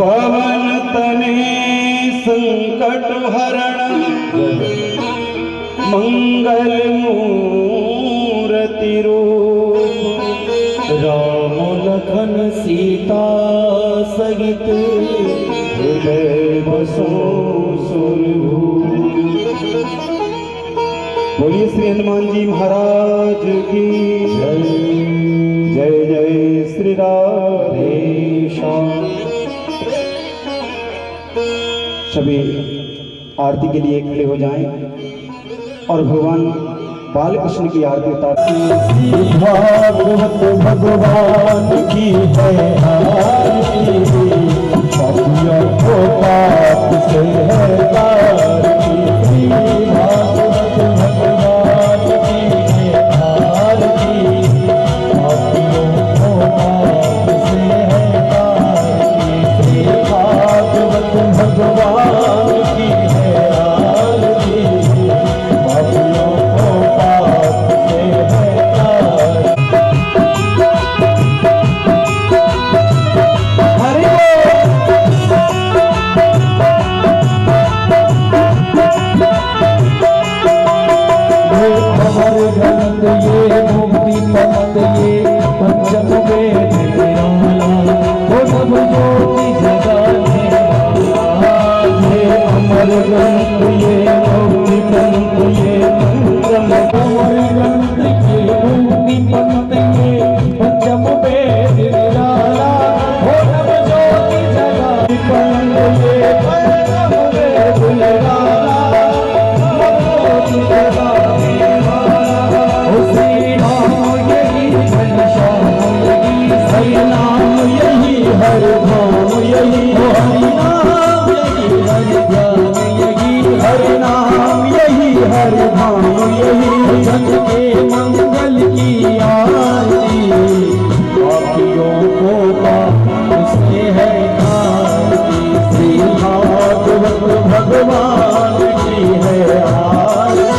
पवन तने संकट हरण मंगल मूर्ति रूप राम लखन सीता सहित हृदय बसो सुरभूप। बोलिए श्री हनुमान जी महाराज की जय। जय जय श्री राधेश्याम। सभी आरती के लिए खड़े हो जाएं और भगवान बालकृष्ण की आरती उतारते। भागवत भगवान की है आरती, पापियों को पाप से है तारती। भागवत भगवान की है आरती, पापियों को पाप से है तारती। भागवत भगवान की है आरती, पापियों को पाप से है तारती। हरि अमर ग्रंथ ये मुक्ति पंथ ये पंचम वेद निराला, वो सब ज्योति जगाने वाला। ये अमर ग्रंथ ये मुक्ति पंथ ये पंचम, अमर ग्रंथ ये मुक्ति पंथ ये पंचम वेद निराला, वो सब ज्योति जगाने पंथ ये पंचम वेद निराला, ज्योति जगाने वाला। श्री राम यही घनश्याम यही हरि नाम यही हर धाम यही हरि नाम यही हरि ध्यान यही हरि नाम यही हरि धाम यही जग के मंगल की आरती। पापियों को पाप से है आरती। श्री भागवत भगवान की है आरती,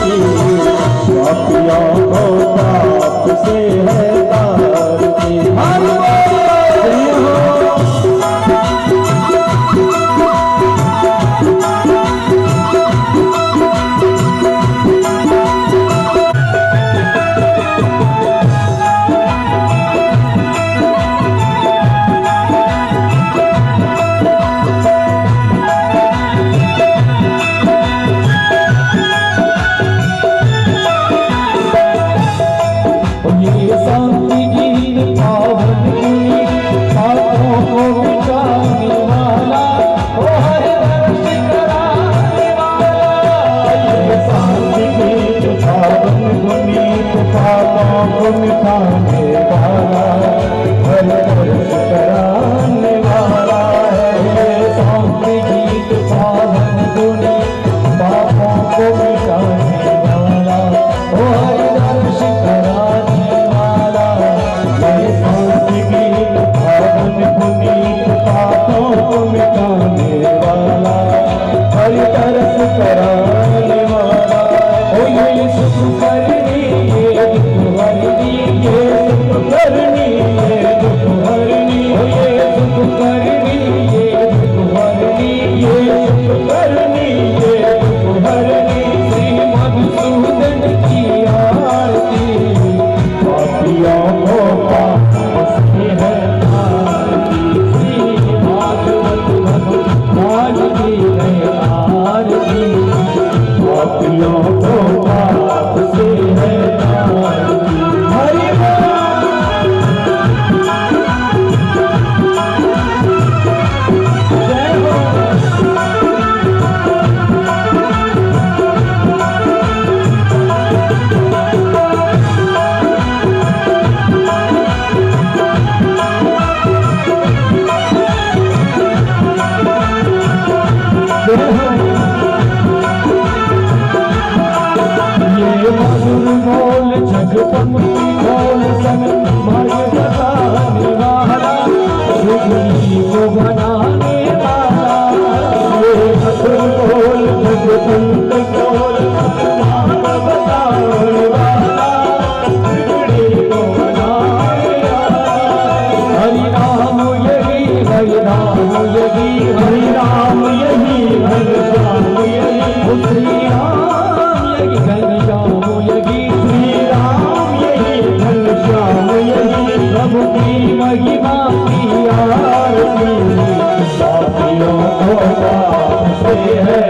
पापियों को पाप से है तारती। हरि राम यही हरि राम यही घनश्याम यही श्री राम यही घनश्याम यही श्री राम यही घनश्याम यही प्रभु की महिमा की आरती पापियों को पाप से है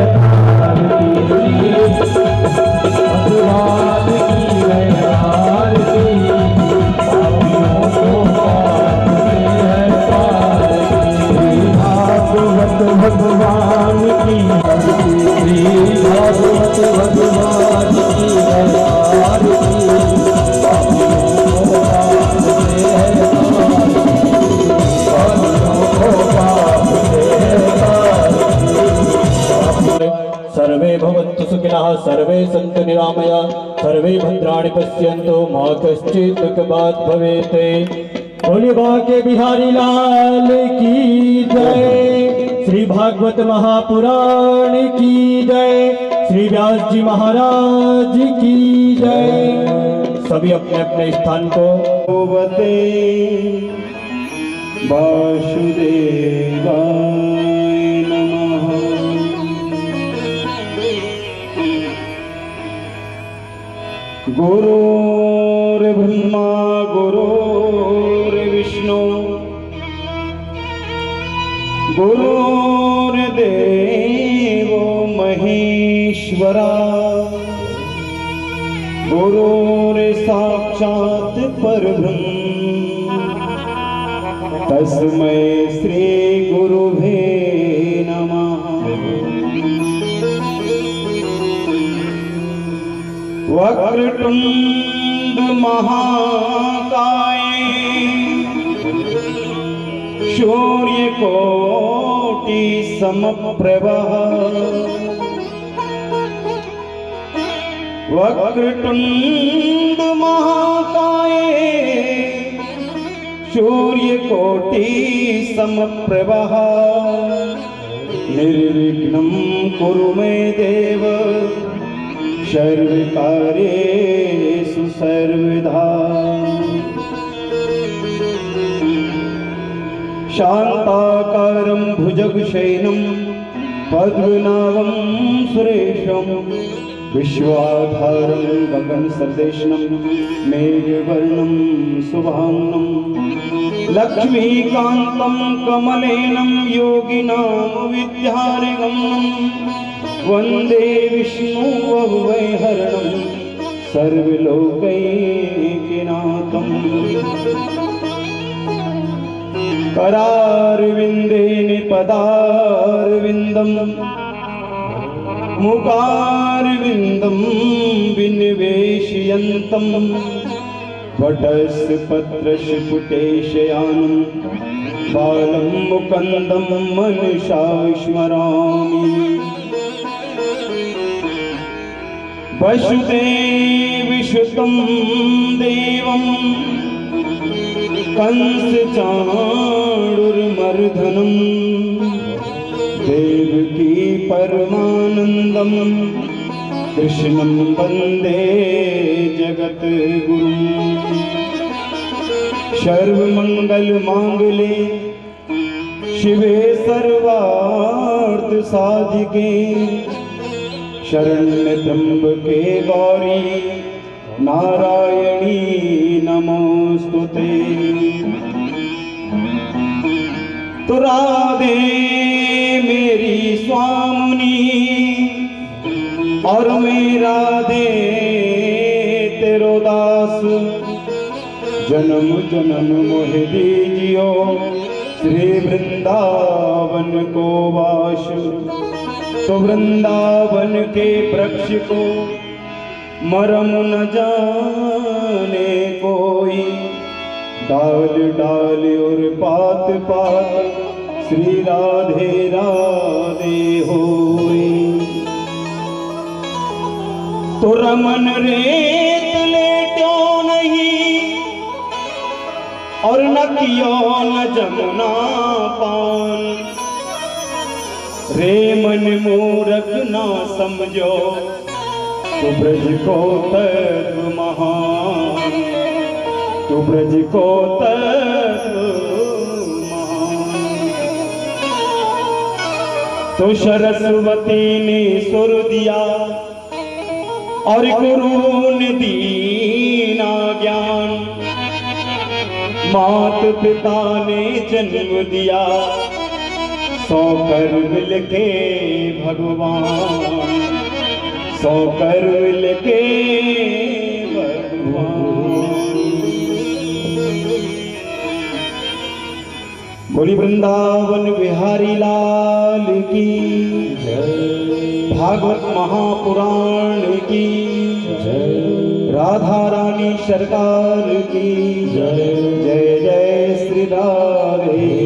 आरती भगवान की है आरती पापियों को पाप से है आरती भागवत भगवान की श्री भागवत भगवान की है आरती पापियों को पाप से है सर्वे भवन्तु सुखिनः सर्वे सन्तु निरामया सर्वे भद्राणि पश्यन्तु मा कश्चित् दुःखभाग् भवेत्। बोलिए बांके बिहारी लाल की जय। श्री भागवत महापुराण की जय। श्री व्यास जी महाराज की जय। सभी अपने अपने स्थान को भगवते वासुदेवाय नमः। गुरुर्ब्रह्मा गुरुर्विष्णु गुरुर्देवो महेश्वरा गुरुर्साक्षात् परब्रह्म तस्मै श्री गुरुवे नमः। वक्रतुंड महाकाय सूर्यकोटि समप्रभा वक्रतुंड महाकाय सूर्यकोटि समप्रभा निर्विघ्नं कुरु मे देव सर्वकार्येषु सर्वदा। शान्ताकारं भुजगशयनं पद्मनाभं सुरेशं विश्वाधारं गगनसदृशं मेघवर्णं शुभांगं लक्ष्मीकान्तं कमलेनं योगिनां विद्यारिगमनं वन्दे विष्णु वैहरणं सर्वलोकैकनाथं। करारविन्दे निपदारविन्दं मुखारविन्दं विनिवेशयन्तं वटस्पत्रशपुटेशयानं बालं मुकुन्दं मनसा स्मरामि। वसुदेवसुतं देवं कंसचाणूरमर्दनं देवकी परमानन्दं कृष्णं वन्दे जगद्गुरुं। सर्वमङ्गलमाङ्गल्ये शिवे सर्वार्थसाधिके शरण्यत्र्यम्बके गौरी नारायणी नमोस्तुते। तो राधे मेरी स्वामिनी और मैं राधे तेरो दास जन्म जन्म मोहि दीजियो श्री वृंदावन को वास। तो वृंदावन के वृक्ष को मरम न जाने कोई डाल डाल और पात पात श्री राधे राधे होई। तो रमन रेत लेट्यो नहीं और न कियो न जमुना पान रे मन मूरख ना समझो तू ब्रज को तत्व महान। तू ब्रज को तत्व महान। तो सरस्वती ने सुर दिया और गुरु ने दीना ज्ञान, मात पिता ने जन्म दिया, सौ कर मिलके भगवान, सौ कर मिलके बोली वृंदावन बिहारी लाल की जय, भागवत महापुराण की जय, राधा रानी सरकार की जय, जय जय श्री राधेश्याम,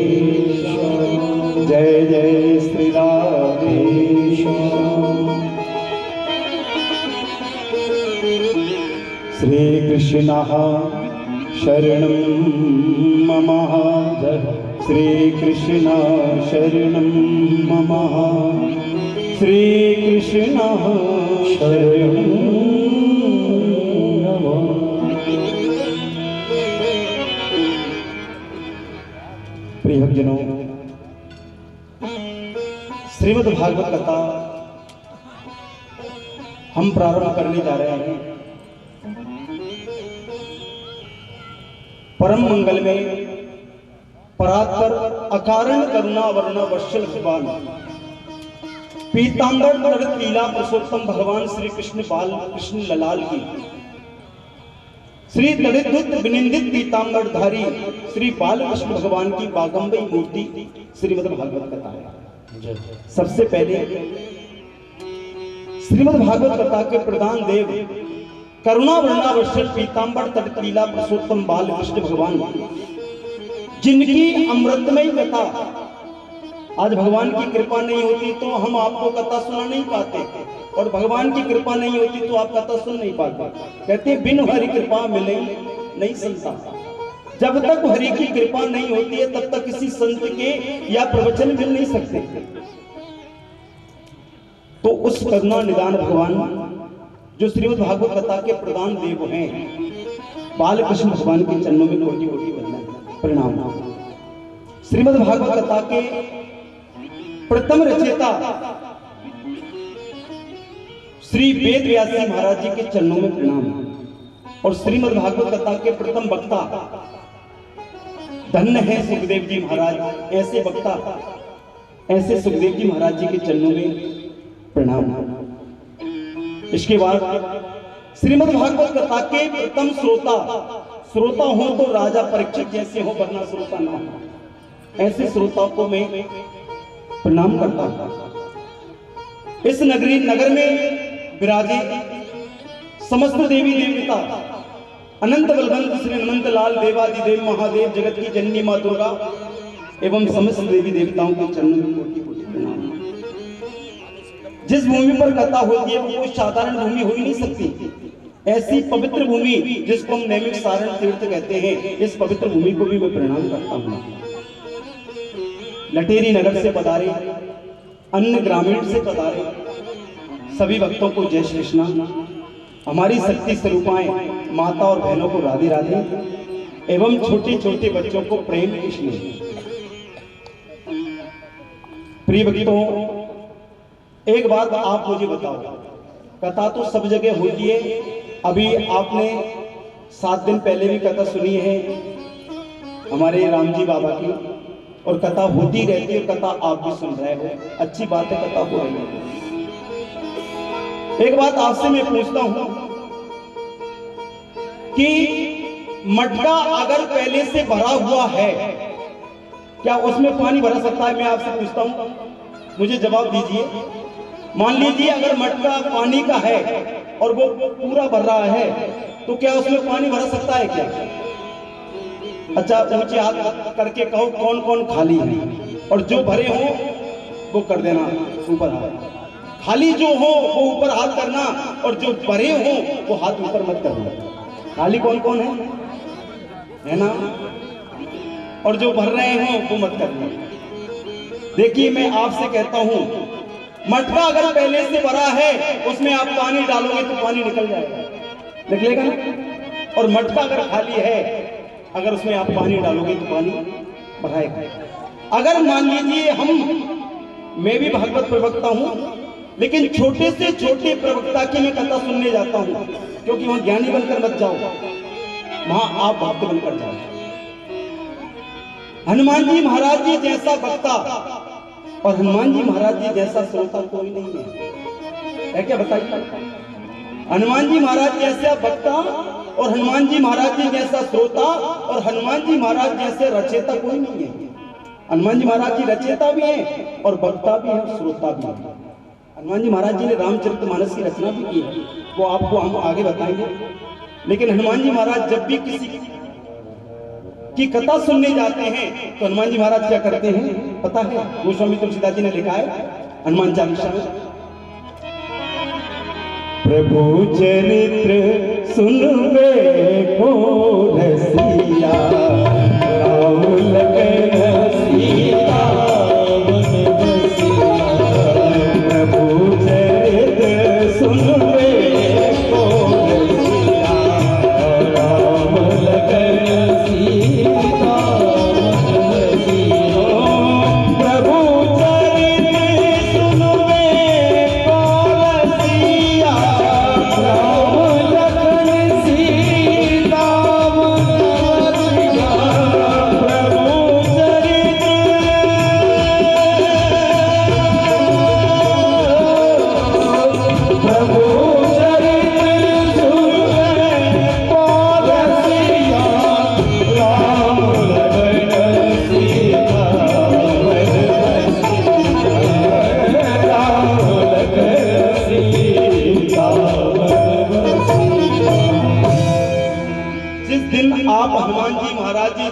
जय जय श्री राधेश्याम। श्री कृष्ण शरणं मम, श्री कृष्ण शरणं मम, श्री कृष्ण शरणं मम। प्रिय भक्तजनों, श्रीमद् भागवत कथा हम प्रारंभ करने जा रहे हैं। परम मंगल में परात्पर अकारण करुणा वरुणा वत्सल भगवान पीतांबर तड़ित लीला पुरुषोत्तम भगवान श्री कृष्ण बाल कृष्ण ललाल की, श्री तड़ित विनिंदित पीतांबर धारी श्री बाल कृष्ण भगवान की बागंबई मूर्ति श्रीमद् भागवत कथा है। सबसे पहले श्रीमद् भागवत कथा के प्रधान देव करुणा वरुणा वत्सल पीतांबर तड़ित लीला पुरुषोत्तम बाल कृष्ण भगवान, जिनकी अमृतमयी कथा, आज भगवान की कृपा नहीं होती तो हम आपको कथा सुना नहीं पाते, और भगवान की कृपा नहीं होती तो आप कथा सुन नहीं पाते। कहते हैं बिन हरि कृपा मिले नहीं संसार, जब तक हरि की कृपा नहीं होती है तब तक किसी संत के या प्रवचन मिल नहीं सकते। तो उस करुणा निदान भगवान जो श्रीमद् भागवत कथा के प्रधान देव हैं, बाल कृष्ण भगवान के चरणों में कोटि कोटि वंदन प्रणाम। श्रीमद् भागवत कथा के प्रथम रचयिता श्री वेद व्यास जी महाराज जी के चरणों में प्रणाम, और श्रीमद् भागवत कथा के प्रथम वक्ता धन्य है सुखदेव जी महाराज, ऐसे वक्ता ऐसे सुखदेव जी महाराज जी के चरणों में प्रणाम। इसके बाद श्रीमद् भागवत कथा के प्रथम श्रोता हो तो राजा परीक्षित जैसे हो, वरना श्रोता ना हो, ऐसे श्रोता को मैं प्रणाम करता हूं। इस नगर में विराजे समस्त देवी देवता अनंत बलवंत श्री अनंत लाल देवादिदेव महादेव, जगत की जननी मां दुर्गा एवं समस्त देवी देवताओं के चरणों में कोटि कोटि प्रणाम। जिस भूमि पर कथा होती है वो कोई साधारण भूमि हो ही नहीं सकती, ऐसी पवित्र भूमि जिसको हम नैमिक सारण तीर्थ कहते हैं, इस पवित्र भूमि को भी मैं प्रणाम करता हूं। लटेरी नगर से पधारे, अन्य ग्रामीण से पधारे सभी भक्तों को जय श्री कृष्ण। हमारी शक्ति स्वरूपाएं माता और बहनों को राधे राधे, एवं छोटे छोटे बच्चों को प्रेम स्नेह। प्रिय भक्तों, एक बात आप मुझे बताओ, कथा तो सब जगह होती है, अभी आपने 7 दिन पहले भी कथा सुनी है हमारे राम जी बाबा की, और कथा होती रहती है, कथा आप भी सुन रहे हो, अच्छी बात है, कथा हो रही है। एक बात आपसे मैं पूछता हूं कि मटका अगर पहले से भरा हुआ है, क्या उसमें पानी भरा सकता है? मैं आपसे पूछता हूं, मुझे जवाब दीजिए। मान लीजिए अगर मटका पानी का है और वो पूरा भर रहा है, तो क्या उसमें पानी भरा सकता है क्या? अच्छा, ऊंचे हाथ करके कहो कौन कौन खाली है, और जो भरे हो वो कर देना ऊपर हाथ। खाली जो हो वो ऊपर हाथ करना, और जो भरे हो वो हाथ ऊपर मत करना। खाली कौन कौन है ना? और जो भर रहे हो वो मत करना। देखिए, मैं आपसे कहता हूं, मटका अगर पहले से भरा है, उसमें आप पानी डालोगे तो पानी निकल जाएगा, निकलेगा ना? और मटका अगर खाली है, अगर उसमें आप पानी डालोगे तो पानी भराएगा। अगर मान लीजिए हम मैं भी भागवत प्रवक्ता हूँ, लेकिन छोटे से छोटे प्रवक्ता की मैं कथा सुनने जाता हूँ, क्योंकि वहां ज्ञानी बनकर मत जाओ, वहां आप भक्त बनकर जाओ। हनुमान जी महाराज जी जैसा वक्ता और हनुमान जी महाराज जी जैसा श्रोता कोई नहीं है क्या बताइए? हनुमान जी महाराज जैसा वक्ता और हनुमान जी महाराज जी जैसा श्रोता और हनुमान जी महाराज जैसे रचयिता कोई नहीं है। हनुमान जी महाराज जी रचयिता भी हैं और वक्ता भी है, श्रोता भी है। हनुमान जी महाराज जी ने रामचरितमानस की रचना भी की है, वो आपको हम आगे बताएंगे। लेकिन हनुमान जी महाराज जब भी किसी की कथा सुनने जाते हैं तो हनुमान जी महाराज क्या करते हैं पता है? गोस्वामी तुलसीदास जी ने लिखा है हनुमान चालीसा में, प्रभु चरित्र सुनबे को रसिया, राम लखन सीता वन बसिया। प्रभु चरित्र सुनबे को रसिया, राम लखन सीता वन बसिया। प्रभु चरित्र सुनबे को रसिया,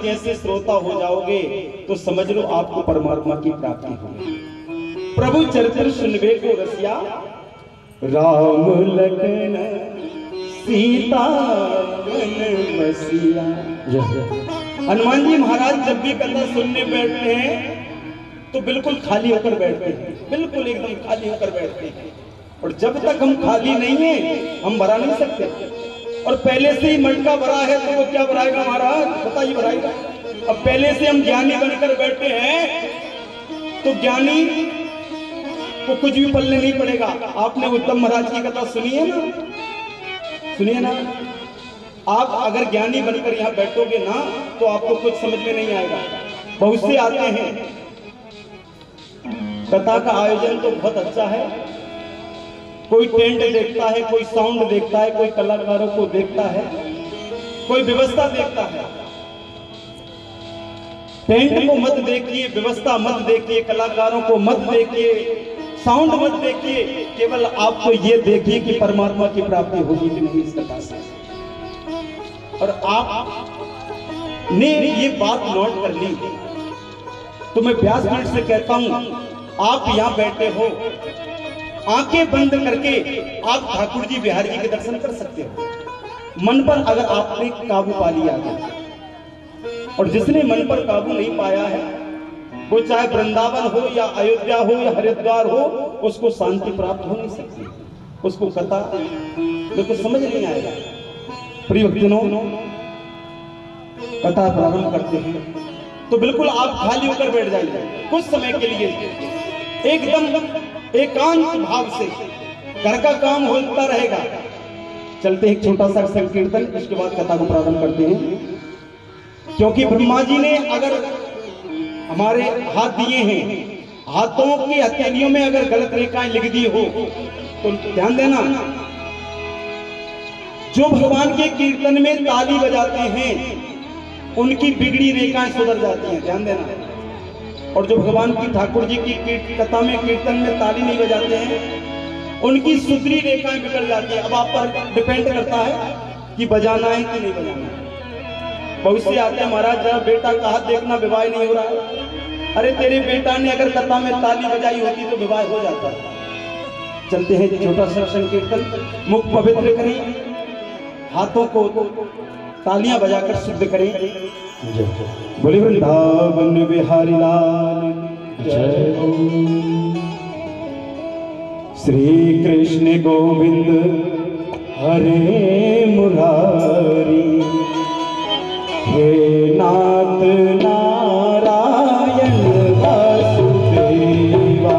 जैसे श्रोता हो जाओगे तो समझ लो आपको परमात्मा की प्राप्ति होगी। प्रभु चरित्र सुनबे को रसिया, राम लखन सीता वन बसिया। हनुमान जी महाराज जब भी कथा सुनने बैठते हैं तो बिल्कुल खाली होकर बैठते हैं, बिल्कुल एकदम खाली होकर बैठते हैं। और जब तक हम खाली नहीं है हम भरा नहीं सकते। और पहले से ही मटका भरा है तो वो क्या भराएगा महाराज? बताइए भराएगा। अब पहले से हम ज्ञानी बनकर बैठे हैं तो ज्ञानी को कुछ भी पल्ले नहीं पड़ेगा। आपने उत्तम महाराज की कथा सुनी है ना? सुनिए ना, आप अगर ज्ञानी बनकर यहाँ बैठोगे ना तो आपको कुछ समझ में नहीं आएगा। बहुत से आते हैं, कथा का आयोजन तो बहुत अच्छा है, कोई टेंट देखता है, कोई साउंड देखता है, कोई कलाकारों को देखता है, कोई व्यवस्था देखता है। टेंट को मत देखिए, व्यवस्था मत देखिए, कलाकारों को मत देखिए, साउंड मत देखिए, केवल आपको ये देखिए कि परमात्मा की प्राप्ति होगी कि नहीं इस कथा से। और आप ने ये बात नोट कर ली तो मैं व्यासपीठ से कहता हूं, आप यहां बैठे हो, आंखें बंद करके आप ठाकुर जी बिहारी जी के दर्शन कर सकते हो। मन पर अगर आपने काबू पा लिया है, और जिसने मन पर काबू नहीं पाया है वो चाहे वृंदावन हो या अयोध्या हो या हरिद्वार हो, उसको शांति प्राप्त हो नहीं सकती, उसको कथा बिल्कुल समझ नहीं आएगा। प्रिय भक्तों, कथा प्रारंभ करते हैं तो बिल्कुल आप खाली होकर बैठ जाइए कुछ समय के लिए, एकदम एकांत भाव से। घर का काम होता रहेगा। चलते एक छोटा सा संकीर्तन, इसके बाद कथा को प्रारंभ करते हैं। क्योंकि ब्रह्मा जी ने अगर हमारे हाथ दिए हैं, हाथों की हथेलियों में अगर गलत रेखाएं लिख दी हो तो ध्यान देना, जो भगवान के कीर्तन में ताली बजाते हैं उनकी बिगड़ी रेखाएं सुधर जाती हैं, ध्यान देना। और जो भगवान की ठाकुर जी की कथा में कीर्तन में ताली नहीं बजाते हैं उनकी सुधरी रेखाएं बिगड़ जाती है। अब आप पर डिपेंड करता है कि बजाना है कि नहीं बजाना है। बहुत से आते हैं, महाराज जरा बेटा का हाथ देखना, विवाह नहीं हो रहा है। अरे तेरे बेटा ने अगर कथा में ताली बजाई होती तो विवाह हो जाता। चलते हैं छोटा सा संकीर्तन, मुख पवित्र करें, हाथों को तालियां बजाकर शुद्ध करें। बोले वृंदावन बिहारी लाल जय हो। श्री कृष्ण गोविंद हरे मुरारी, हे नाथ नारायण वासुदेवा,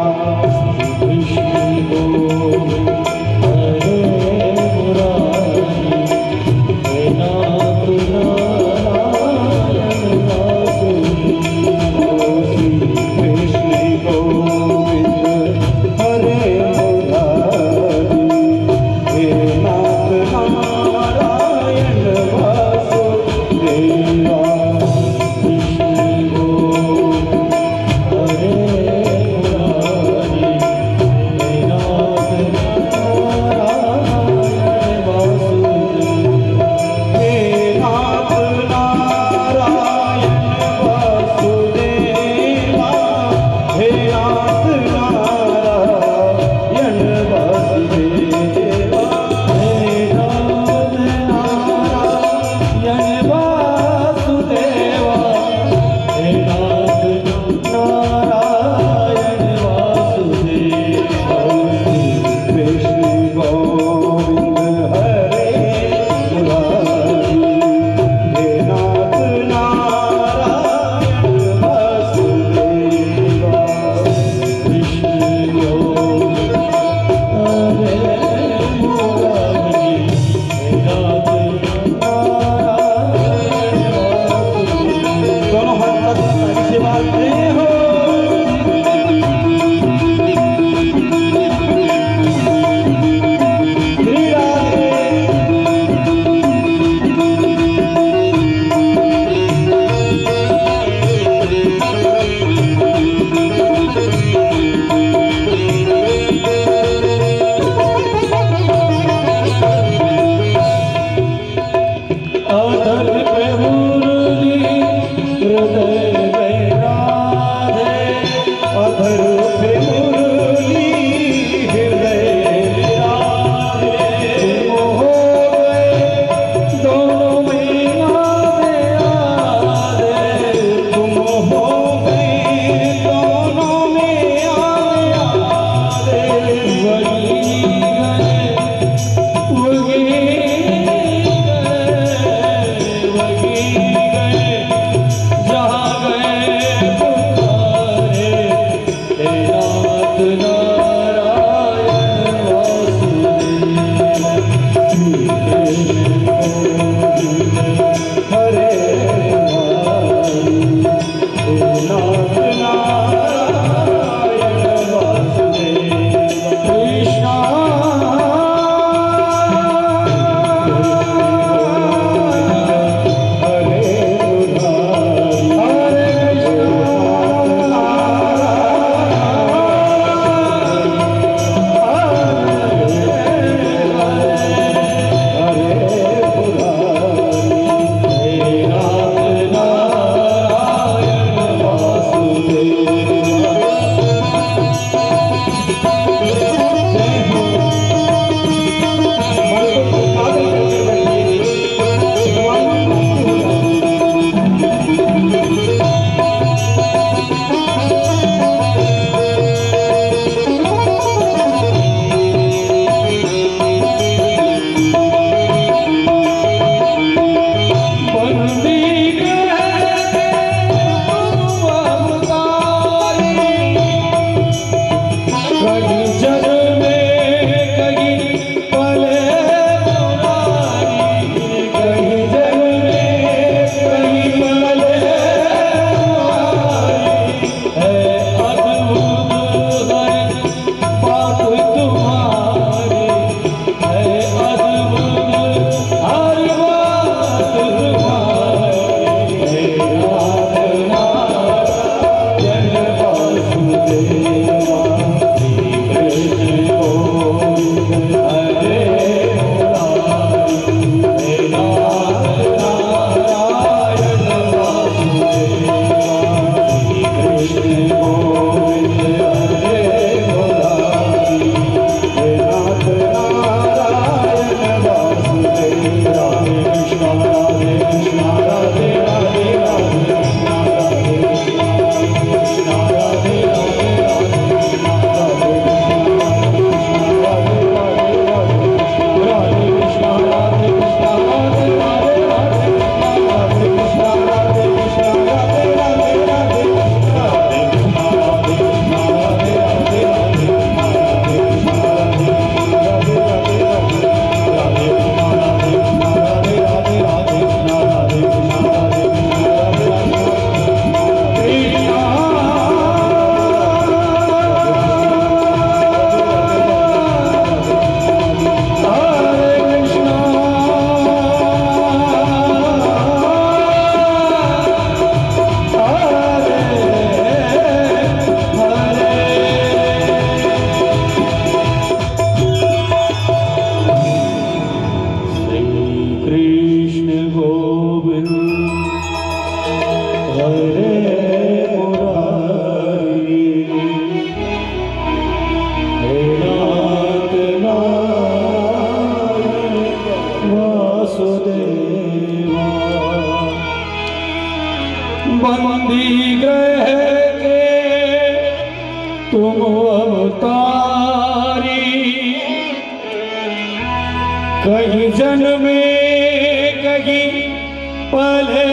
तुम अवतारी, कहीं जन्मे कहीं पले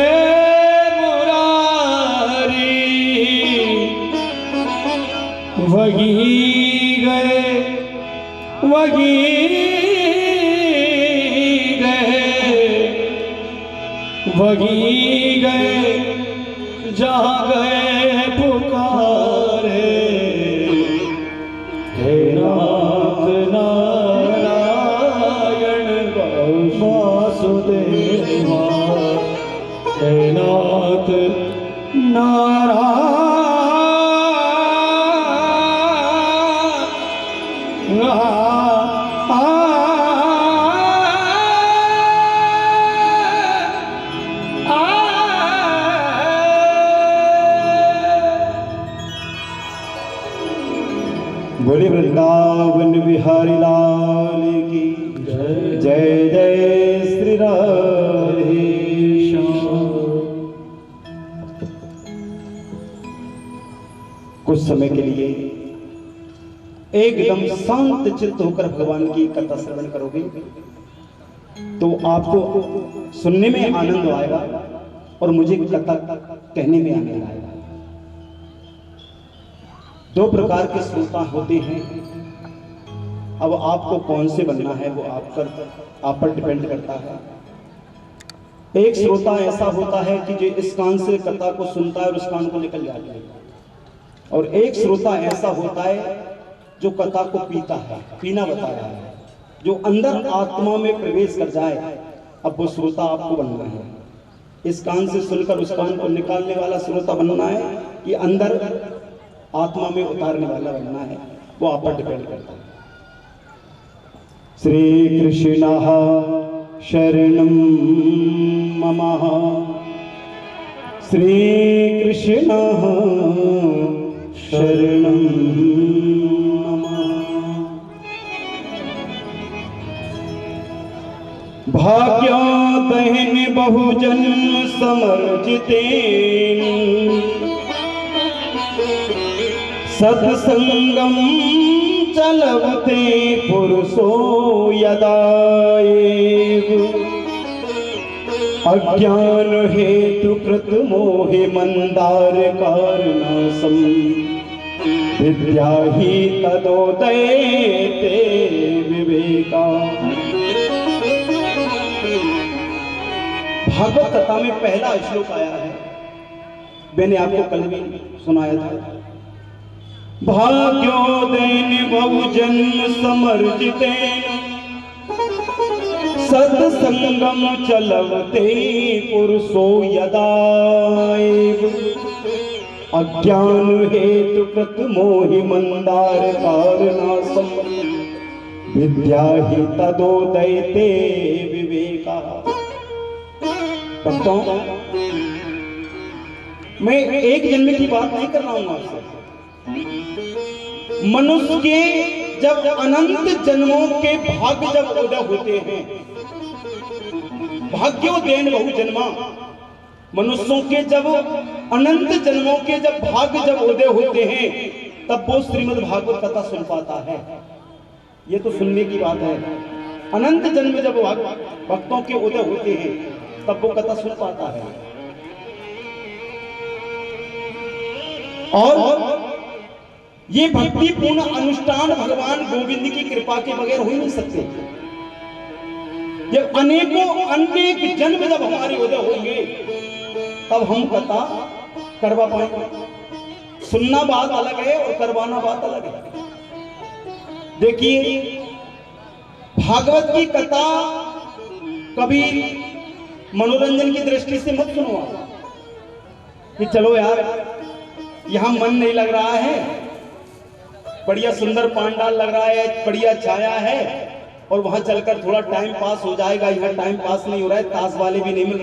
मुरारी, वही गए वही वही गए जहाँ गए पुकारे, हे नाथ नारायण वासुदेवा, हे नाथ नारायण। बोले वृंदावन बिहारी लाल की जय जय श्री राधे श्याम। कुछ समय के लिए एकदम शांत चित्त होकर भगवान की कथा श्रवण करोगे तो आपको सुनने में आनंद आएगा और मुझे कथा कहने में आनंद आएगा। दो प्रकार के श्रोता होते हैं। अब आपको कौन से बनना है वो आप पर डिपेंड करता है। एक श्रोता ऐसा होता है कि जो इस कान से कथा को सुनता है और उस कान को निकल जाता है, और एक श्रोता ऐसा होता है जो कथा को पीता है, पीना बताया है, जो अंदर आत्मा में प्रवेश कर जाए। अब वो श्रोता आपको बनना है। इस कान से सुनकर उस कान को निकालने वाला श्रोता बनना है कि अंदर आत्मा में उतारने वाला बनना है, वो आप पर डिपेंड करता है। श्री कृष्ण शरणं मम, श्री कृष्ण शरणं मम। भाग्योदयन बहुजन्म समर्जितेन, सत्संगम चलवते पुरुषो यदा एव, अज्ञान हेतु कृत मोहे मंदार कारणासम, विद्या ही तदोदयते विवेका। भागवत कथा में पहला श्लोक आया है, मैंने आपको कल भी सुनाया था। भाग्योदयन बहुजन्म समर्जितेन, सत्संगम चलवते पुरुषो यदा एव, अज्ञान हेतु कृत मोहि मंदार कारणासम, विद्या ही तदोदयते विवेका। भक्तों, मैं एक जन्म की बात नहीं कर रहा हूं आपसे। मनुष्य के जब अनंत जन्मों के भाग्य जब उदय होते हैं, भाग्योदयन बहुजन्मा, मनुष्यों के जब अनंत जन्मों के जब भाग्य जब उदय होते हैं, तब वो श्रीमद् भागवत कथा सुन पाता है। ये तो सुनने की बात है। अनंत जन्म जब भक्तों के उदय होते हैं, तब वो कथा सुन पाता है। और ये भक्ति पूर्ण अनुष्ठान भगवान गोविंद की कृपा के बगैर हो ही नहीं सकते। ये अनेक जन्म जब हमारे उदय होंगे, तब हम कथा करवा पाएंगे। सुनना बात अलग है और करवाना बात अलग है। देखिए, भागवत की कथा कभी मनोरंजन की दृष्टि से मत सुनो कि चलो यार यहां मन नहीं लग रहा है, बढ़िया सुंदर पांडाल लग रहा है, बढ़िया छाया है, और वहां चलकर थोड़ा टाइम पास हो जाएगा। यहाँ टाइम पास नहीं हो रहा है, ताश वाले भी नहीं मिल रहे।